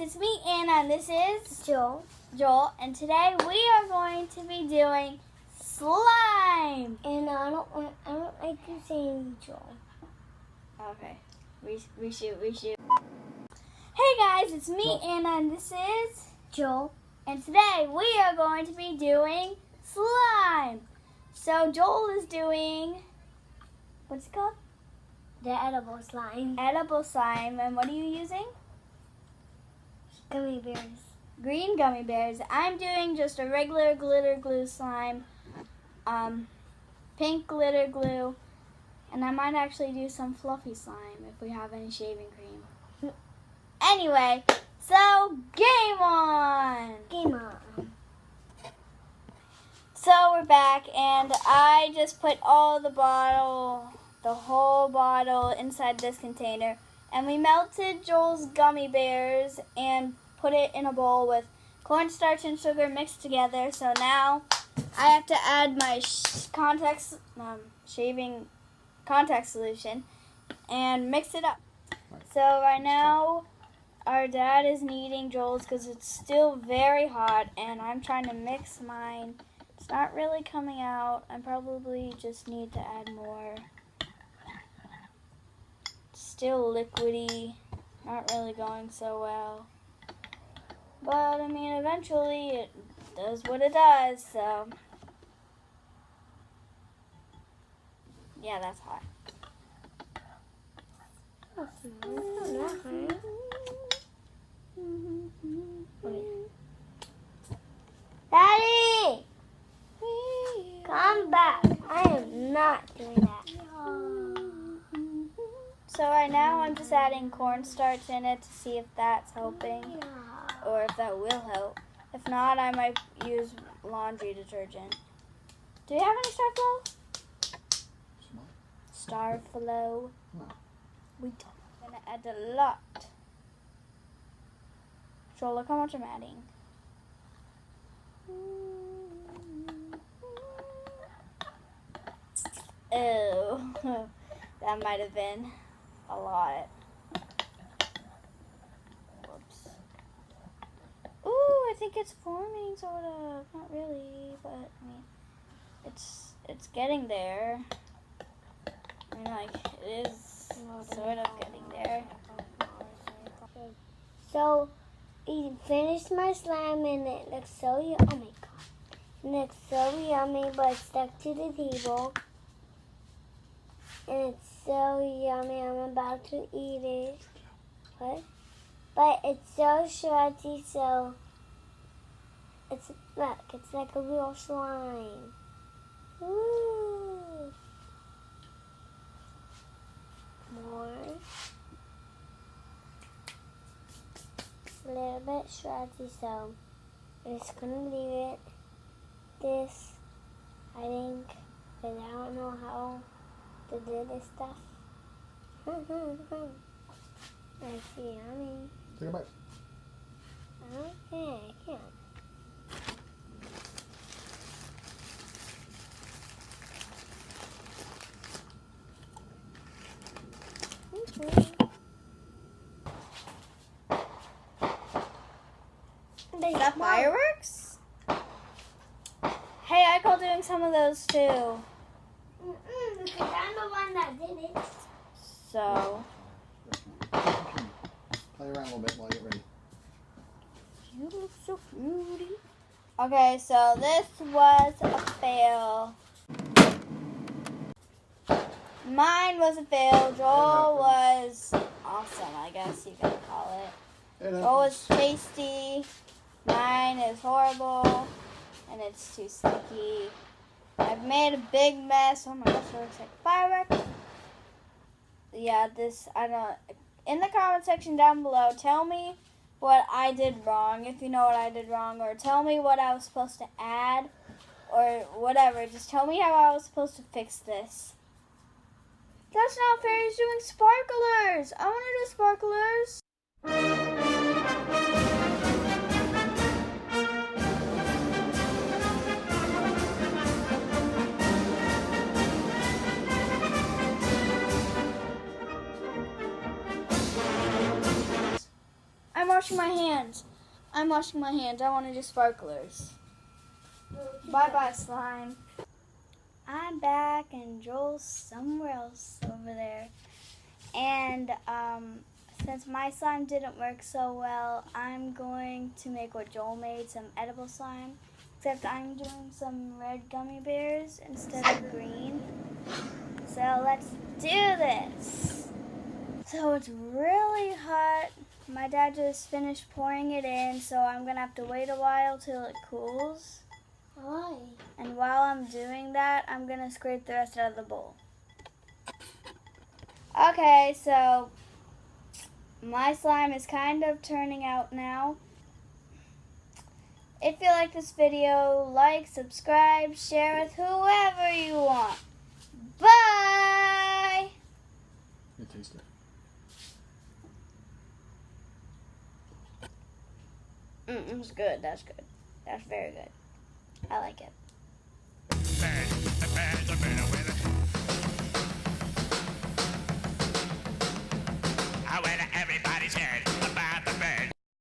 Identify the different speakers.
Speaker 1: it's me, Anna, and this is
Speaker 2: Joel.
Speaker 1: And today we are going to be doing slime.
Speaker 2: And I don't like you saying Joel.
Speaker 1: Okay, reshoot. Hey guys, it's me, Anna, and this is
Speaker 2: Joel.
Speaker 1: And today we are going to be doing slime. So Joel is doing, what's it called?
Speaker 2: The edible slime.
Speaker 1: Edible slime. And what are you using?
Speaker 2: Gummy bears.
Speaker 1: Green gummy bears. I'm doing just a regular glitter glue slime, pink glitter glue, and I might actually do some fluffy slime if we have any shaving cream. Anyway, so game on!
Speaker 2: Game on.
Speaker 1: So we're back, and I just put the whole bottle inside this container, and we melted Joel's gummy bears and put it in a bowl with cornstarch and sugar mixed together. So now I have to add my shaving contact solution and mix it up. So right now our dad is kneading Joel's because it's still very hot, and I'm trying to mix mine. It's not really coming out. I probably just need to add more. Still liquidy, not really going so well. But I mean, eventually it does what it does, so yeah, that's hot.
Speaker 2: Daddy! Come back. I am not doing that.
Speaker 1: So right now I'm just adding cornstarch in it to see if that's helping or if that will help. If not, I might use laundry detergent. Do you have any Starflow?
Speaker 3: No.
Speaker 1: We don't. I'm gonna add a lot. So look how much I'm adding. Oh, that might have been a lot. Whoops. Ooh, I think it's forming, sort of. Not really, but I mean, it's getting there. I mean, like, it is sort of getting there.
Speaker 2: So, we finished my slime and it looks so yummy. Oh my god. It looks so yummy, but it's stuck to the table. And it's so yummy, I'm about to eat it. What? But it's so stretchy, so look, it's like a real slime. Woo! More. A little bit stretchy, so I'm just gonna leave it this, I think, because I don't know how to do this stuff. That's yummy.
Speaker 3: Take a bite.
Speaker 2: Okay, I can't.
Speaker 1: Is that fireworks? Hey, I call doing some of those too.
Speaker 2: Because I'm the one that did it.
Speaker 1: So,
Speaker 3: Play around a little bit while you get ready.
Speaker 1: you look so beauty. Okay, so this was a fail. Mine was a fail. Joel was awesome, I guess you could call it. Joel was tasty. Mine is horrible, and it's too sticky. I've made a big mess. Oh my gosh, it looks like fireworks. Yeah, in the comment section down below, tell me what I did wrong, if you know what I did wrong, or tell me what I was supposed to add, or whatever. Just tell me how I was supposed to fix this. That's not fair, he's doing sparklers. I want to do sparklers. washing my hands. I'm washing my hands. I want to do sparklers. Bye-bye, slime. I'm back, and Joel's somewhere else over there. And since my slime didn't work so well, I'm going to make what Joel made, some edible slime. Except I'm doing some red gummy bears instead of green. So let's do this. So it's really hot. My dad just finished pouring it in, so I'm going to have to wait a while till it cools.
Speaker 2: Why?
Speaker 1: And while I'm doing that, I'm going to scrape the rest out of the bowl. Okay, so my slime is kind of turning out now. If you like this video, like, subscribe, share with whoever you want. Bye!
Speaker 3: It tastes good.
Speaker 1: It's good. That's good. That's very good. I like it.